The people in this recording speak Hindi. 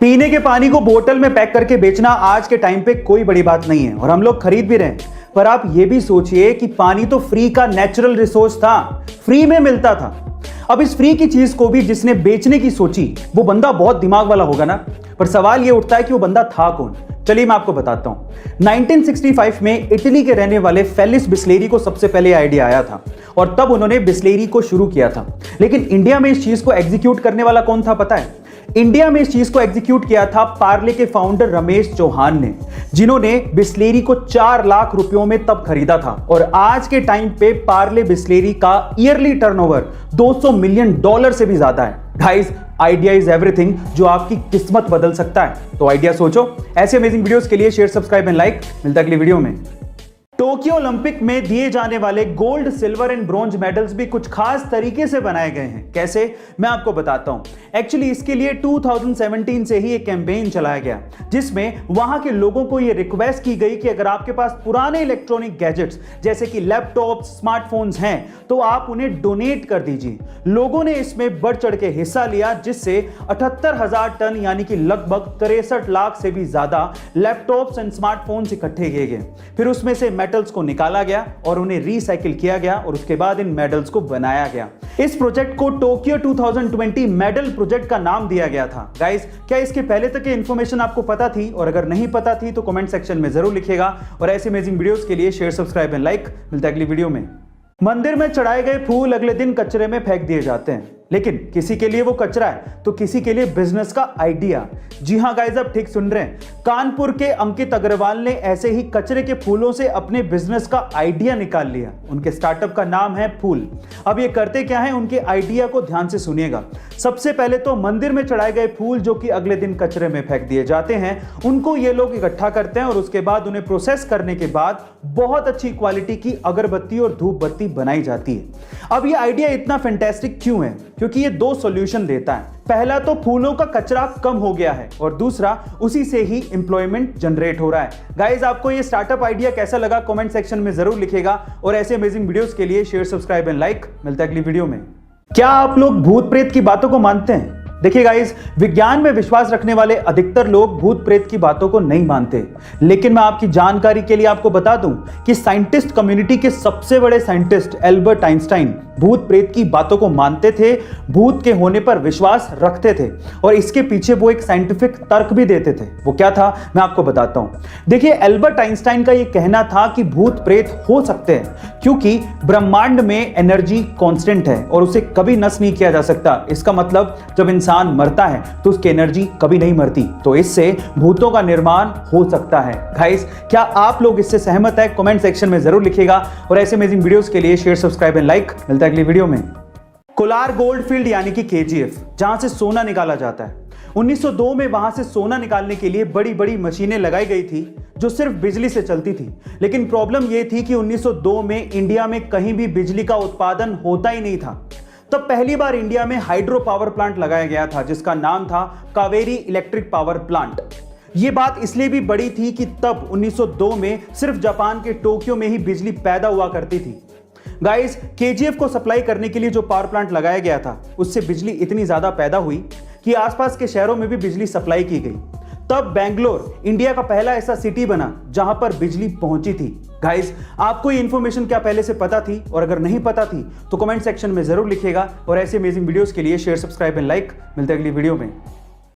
पीने के पानी को बोतल में पैक करके बेचना आज के टाइम पे कोई बड़ी बात नहीं है और हम लोग खरीद भी रहे हैं। पर आप ये भी सोचिए कि पानी तो फ्री का नेचुरल रिसोर्स था, फ्री में मिलता था। अब इस फ्री की चीज को भी जिसने बेचने की सोची वो बंदा बहुत दिमाग वाला होगा ना। पर सवाल ये उठता है कि वो बंदा था कौन। चलिए मैं आपको बताता हूं। 1965 में इटली के रहने वाले फेलिस बिस्लेरी को सबसे पहले आइडिया आया था और तब उन्होंने बिस्लेरी को शुरू किया था। लेकिन इंडिया में इस चीज को एग्जीक्यूट करने वाला कौन था पता है? इंडिया में इस चीज को एग्जीक्यूट किया था पार्ले के फाउंडर रमेश चौहान ने, जिन्होंने बिस्लेरी को 4 लाख रुपयों में तब खरीदा था। और आज के टाइम पे पार्ले बिस्लेरी का ईयरली टर्नओवर $200 मिलियन से भी ज्यादा है। गाइस, आइडिया इज एवरीथिंग, जो आपकी किस्मत बदल सकता है। तो आइडिया सोचो। ऐसे अमेजिंग वीडियोस के लिए शेयर, सब्सक्राइब एंड लाइक। मिलता है अगली वीडियो में। टोक्यो ओलंपिक में दिए जाने वाले gold, silver and bronze medals भी कुछ खास तरीके से बनाए गए हैं। कैसे, मैं आपको बताता हूं। एक्चुअली इसके लिए 2017 से ही एक कैंपेन चलाया गया, जिसमें वहां के लोगों को यह रिक्वेस्ट की गई कि अगर आपके पास पुराने इलेक्ट्रॉनिक गैजेट्स जैसे कि लैपटॉप, स्मार्टफोन्स हैं तो आप उन्हें डोनेट कर दीजिए। लोगों ने इसमें बढ़ चढ़ के हिस्सा लिया, जिससे 78,000 टन यानी कि लगभग 63 लाख से भी ज्यादा लैपटॉप्स एंड स्मार्टफोन्स इकट्ठे किए गए। फिर उसमें से मेटल्स को निकाला गया और उन्हें रिसाइकिल किया गया और उसके बाद इन मेडल्स को बनाया गया। इस प्रोजेक्ट को टोक्यो 2020 मेडल प्रोजेक्ट का नाम दिया गया था। गाइस, क्या इसके पहले तक की इंफॉर्मेशन आपको पता थी? और अगर नहीं पता थी तो कमेंट सेक्शन में जरूर लिखिएगा। और ऐसे अमेजिंग वीडियोस के लिए शेयर, सब्सक्राइब एंड लाइक। मिलता है अगली वीडियो में। मंदिर में चढ़ाए गए फूल अगले दिन कचरे में फेंक दिए जाते हैं, लेकिन किसी के लिए वो कचरा है तो किसी के लिए बिजनेस का आइडिया। जी हां गाइस, आप ठीक सुन रहे हैं। कानपुर के अंकित अग्रवाल ने ऐसे ही कचरे के फूलों से अपने बिजनेस का आइडिया निकाल लिया। उनके स्टार्टअप का नाम है फूल। अब ये करते क्या है, उनके आइडिया को ध्यान से सुनिएगा। सबसे पहले तो मंदिर में चढ़ाए गए फूल जो कि अगले दिन कचरे में फेंक दिए जाते हैं, उनको ये लोग इकट्ठा करते हैं और उसके बाद उन्हें प्रोसेस करने के बाद बहुत अच्छी क्वालिटी की अगरबत्ती और धूप बत्ती बनाई जाती है। अब ये आइडिया इतना फैंटास्टिक क्यों है? क्योंकि ये 2 सॉल्यूशन देता है। पहला तो फूलों का कचरा कम हो गया है और दूसरा उसी से ही एम्प्लॉयमेंट जनरेट हो रहा है। गाइस, आपको ये स्टार्टअप आइडिया कैसा लगा कमेंट सेक्शन में जरूर लिखिएगा। और ऐसे अमेजिंग वीडियोस के लिए शेयर, सब्सक्राइब एंड लाइक। मिलता है अगली वीडियो में। क्या आप लोग भूत प्रेत की बातों को मानते हैं? देखिए गाइस, विज्ञान में विश्वास रखने वाले अधिकतर लोग भूत प्रेत की बातों को नहीं मानते। लेकिन मैं आपकी जानकारी के लिए आपको बता दूं कि साइंटिस्ट कम्युनिटी के सबसे बड़े साइंटिस्ट एल्बर्ट आइंस्टाइन भूत प्रेत की बातों को मानते थे, भूत के होने पर विश्वास रखते थे और इसके पीछे वो एक साइंटिफिक तर्क भी देते थे। वो क्या था, मैं आपको बताता हूं। देखिए, एल्बर्ट आइंस्टाइन का यह कहना था कि भूत प्रेत हो सकते हैं क्योंकि ब्रह्मांड में एनर्जी कांस्टेंट है और उसे कभी नष्ट नहीं किया जा सकता। इसका मतलब जब इंसान मरता है तो उसकी एनर्जी कभी नहीं मरती, तो इससे भूतों का निर्माण हो सकता है। गाइस, क्या आप लोग इससे सहमत है? कमेंट सेक्शन में जरूर लिखिएगा। और ऐसे अमेजिंग वीडियोस के लिए शेयर, सब्सक्राइब एंड लाइक। मिलता है अगली वीडियो में। कोलार गोल्ड फील्ड यानी कि KGF, जहां से सोना निकाला जाता है, 1902 में वहां से सोना निकालने के लिए बड़ी बड़ी मशीनें लगाई गई थी जो सिर्फ बिजली से चलती थी। लेकिन प्रॉब्लम यह थी कि 1902 में इंडिया में कहीं भी बिजली का उत्पादन होता ही नहीं था। तब पहली बार इंडिया में हाइड्रो पावर प्लांट लगाया गया था जिसका नाम था कावेरी इलेक्ट्रिक पावर प्लांट। यह बात इसलिए भी बड़ी थी कि तब 1902 में सिर्फ जापान के टोक्यो में ही बिजली पैदा हुआ करती थी। गाइस, KGF को सप्लाई करने के लिए जो पावर प्लांट लगाया गया था उससे बिजली इतनी ज्यादा पैदा हुई कि आसपास के शहरों में भी बिजली सप्लाई की गई। तब बेंगलोर इंडिया का पहला ऐसा सिटी बना जहां पर बिजली पहुंची थी। गाइस, आपको ये इंफॉर्मेशन क्या पहले से पता थी? और अगर नहीं पता थी तो कमेंट सेक्शन में जरूर लिखिएगा। और ऐसे अमेजिंग वीडियोस के लिए शेयर, सब्सक्राइब एंड लाइक। मिलते हैं अगली वीडियो में।